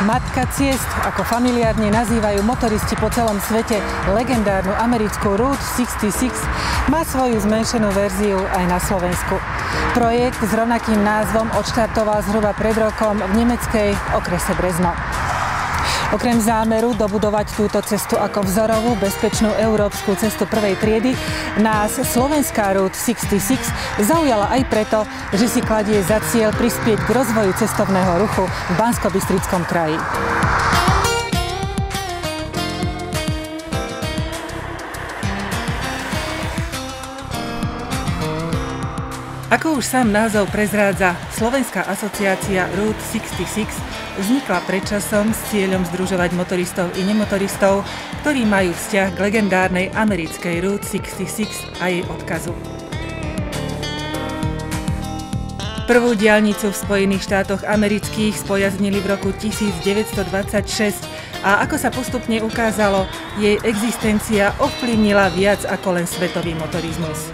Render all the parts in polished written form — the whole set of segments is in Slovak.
Matka ciest, ako familiárne nazývajú motoristi po celom svete legendárnu americkú Route 66, má svoju zmenšenú verziu aj na Slovensku. Projekt s rovnakým názvom odštartoval zhruba pred rokom v nemeckej okrese Brezno. Okrem zámeru dobudovať túto cestu ako vzorovú, bezpečnú európsku cestu prvej triedy, nás slovenská Route 66 zaujala aj preto, že si kladie za cieľ prispieť k rozvoju cestovného ruchu v Banskobystrickom kraji. Ako už sám názov prezrádza, Slovenská asociácia Route 66 vznikla predčasom s cieľom združovať motoristov i nemotoristov, ktorí majú vzťah k legendárnej americkej Route 66 a jej odkazu. Prvú diaľnicu v Spojených štátoch amerických spojaznili v roku 1926 a ako sa postupne ukázalo, jej existencia ovplyvnila viac ako len svetový motorizmus.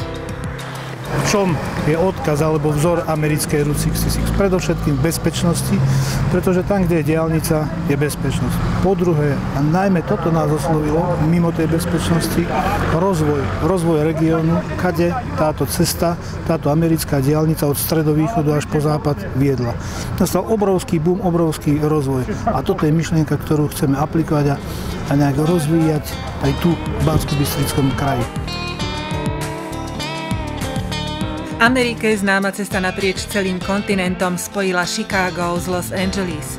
V čom je odkaz alebo vzor americkej Route 66? Predovšetkým v bezpečnosti, pretože tam, kde je diaľnica, je bezpečnosť. Po druhé, a najmä toto nás oslovilo, mimo tej bezpečnosti, rozvoj regiónu, kade táto cesta, táto americká diaľnica od stredovýchodu až po západ viedla. Nastal obrovský boom, obrovský rozvoj. A toto je myšlienka, ktorú chceme aplikovať a nejak rozvíjať aj tu v Banskobystrickom kraji. V Amerike známa cesta naprieč celým kontinentom spojila Chicago s Los Angeles.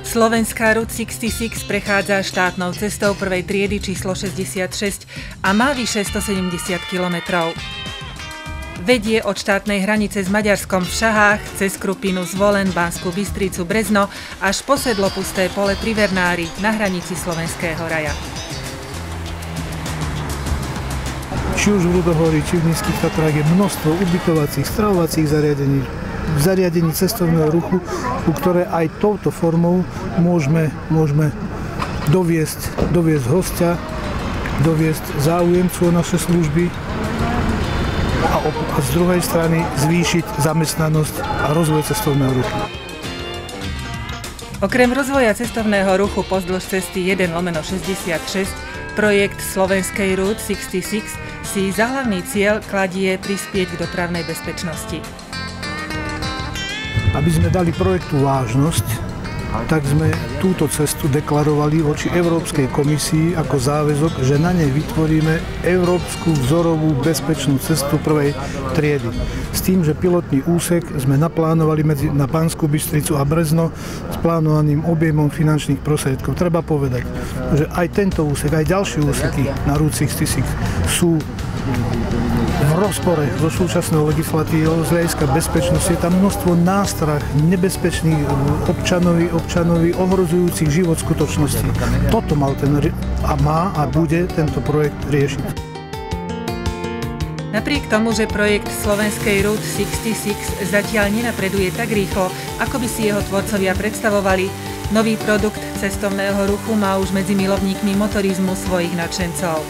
Slovenská Route 66 prechádza štátnou cestou prvej triedy číslo 66 a má vyše 170 kilometrov. Vedie od štátnej hranice s Maďarskom v Šahách cez Krupinu, Zvolen, Banskú Bystricu, Brezno až po Sedlopusté pole pri Vernári na hranici Slovenského raja. Či už v Rudohorí, či v Nízkych Tatrách je množstvo ubytovacích, stravovacích zariadení cestovného ruchu, u ktoré aj touto formou môžeme doviesť hostia, doviesť záujemcu o naše služby a z druhej strany zvýšiť zamestnanosť a rozvoj cestovného ruchu. Okrem rozvoja cestovného ruchu pozdĺž cesty 1/66 projekt Slovenskej Route 66 si za hlavný cieľ kladie prispieť k dopravnej bezpečnosti. Aby sme dali projektu vážnosť, tak sme túto cestu deklarovali voči Európskej komisii ako záväzok, že na nej vytvoríme európsku vzorovú bezpečnú cestu prvej triedy. S tým, že pilotný úsek sme naplánovali na Banskú Bystricu a Brezno s plánovaným objemom finančných prostriedkov. Treba povedať, že aj tento úsek, aj ďalšie úseky na Route 66 sú v rozpore so súčasnou legislatívou z hľadiska bezpečnosti. Je tam množstvo nástrah nebezpečných občanovi ohrozujúcich život skutočnosti. Toto má a bude tento projekt riešiť. Napriek tomu, že projekt Slovenskej Route 66 zatiaľ nenapreduje tak rýchlo, ako by si jeho tvorcovia predstavovali, nový produkt cestovného ruchu má už medzi milovníkmi motorizmu svojich nadšencov.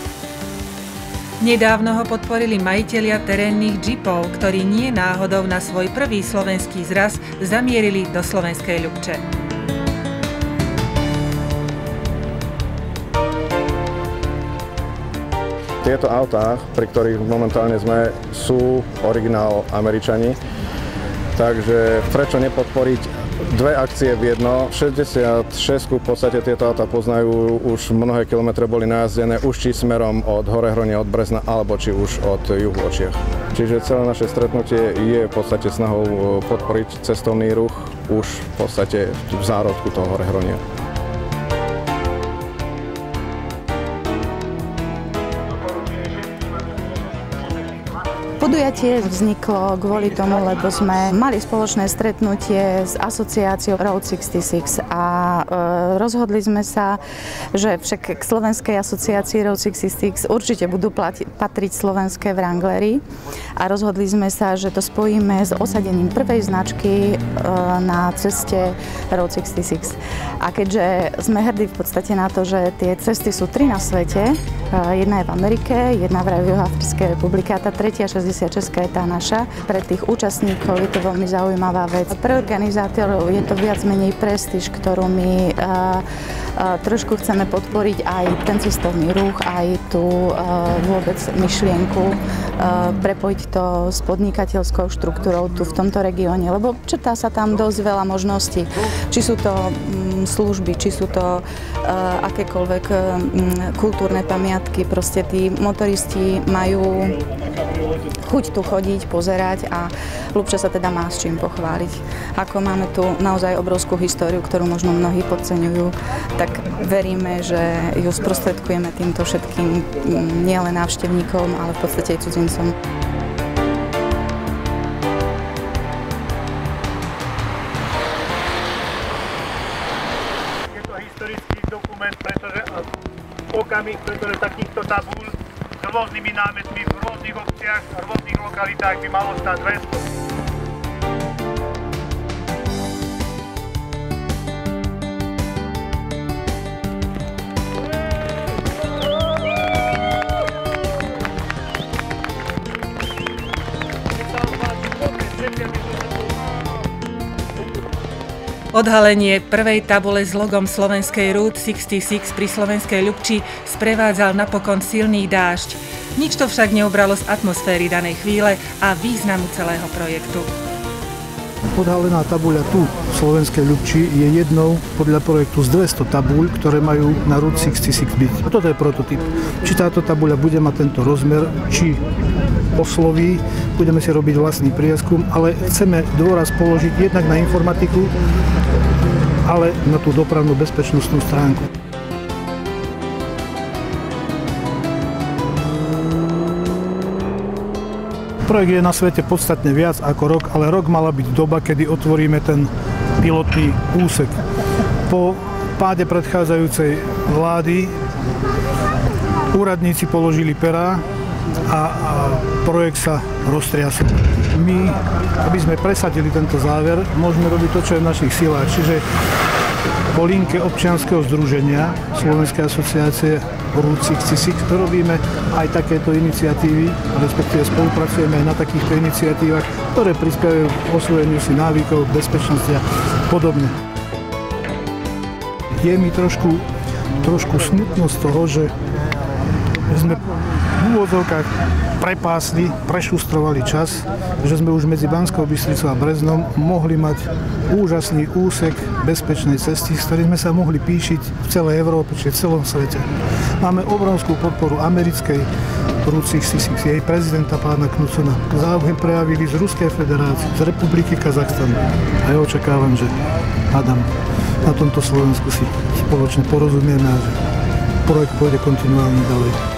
Nedávno ho podporili majitelia terénnych džipov, ktorí nie náhodou na svoj prvý slovenský zraz zamierili do slovenskej Ľubče. Tieto autá, pri ktorých momentálne sme, sú originál Američani, takže prečo nepodporiť dve akcie v jedno. 66 v podstate tieto autá poznajú, už mnohé kilometre boli najazdené, už či smerom od Horehronia, od Brezna, alebo či už od juhu od Čiech. Čiže celé naše stretnutie je v podstate snahou podporiť cestovný ruch už v podstate v zárodku toho Horehronia. Podujatie vzniklo kvôli tomu, lebo sme mali spoločné stretnutie s asociáciou Route 66 a rozhodli sme sa, že však k Slovenskej asociácii Route 66 určite budú patriť slovenské Wranglery a rozhodli sme sa, že to spojíme s osadením prvej značky na ceste Route 66. A keďže sme hrdí v podstate na to, že tie cesty sú 3 na svete, jedna je v Amerike, jedna v Juhoafrickej republike a tá tretia 66 je tá naša. Pre tých účastníkov je to veľmi zaujímavá vec. Pre organizátorov je to viac menej prestíž, ktorú my my trošku chceme podporiť aj ten cestovný ruch, aj tú vôbec myšlienku prepojiť to s podnikateľskou štruktúrou tu v tomto regióne, lebo črtá sa tam dosť veľa možností. Či sú to služby, či sú to akékoľvek kultúrne pamiatky, proste tí motoristi majú chuť tu chodiť, pozerať a Ľupča sa teda má s čím pochváliť. Ako máme tu naozaj obrovskú históriu, ktorú možno mnohí podceňujú, tak veríme, že ju sprostredkujeme týmto všetkým nielen návštevníkom, ale v podstate aj cudzincom. Je to historický dokument, pretože okamih, pretože takýchto tabúľ s rôznymi námetmi v rôznych obciach a rôznych lokalitách by malo stať 200. Odhalenie prvej tabule s logom slovenskej Route 66 pri slovenskej Ľupči sprevádzal napokon silný dážď. Nič to však neubralo z atmosféry danej chvíle a významu celého projektu. Odhalená tabuľa tu v slovenskej Ľupči je jednou podľa projektu z 200 tabuľ, ktoré majú na Route 66 byť. Toto je prototyp. Či táto tabuľa bude mať tento rozmer, či osloví, budeme si robiť vlastný prieskum, ale chceme dôraz položiť jednak na informatiku, ale na tú dopravnú bezpečnostnú stránku. Projekt je na svete podstatne viac ako rok, ale rok mala byť doba, kedy otvoríme ten pilotný úsek. Po páde predchádzajúcej vlády úradníci položili perá a projekt sa roztriasol. My, aby sme presadili tento záver, môžeme robiť to, čo je v našich silách. Čiže po linke občianskeho združenia Slovenskej asociácie Route 66 robíme aj takéto iniciatívy, respektíve spolupracujeme aj na takýchto iniciatívach, ktoré prispievajú k osvojeniu si návykov, bezpečnosti a podobne. Je mi trošku smutno z toho, že sme v úvodzovkách prepásli, prešustrovali čas, že sme už medzi Banskou Bystricou a Breznom mohli mať úžasný úsek bezpečnej cesty, s ktorým sme sa mohli píšiť v celej Európe, či v celom svete. Máme obrovskú podporu americkej Route 66, jej prezidenta pána Knudsona. Záujem prejavili z Ruskej federácie, z Republiky Kazachstan. A ja očakávam, že hádam, na tomto Slovensku si spoločne porozumieme a že projekt pôjde kontinuálne ďalej.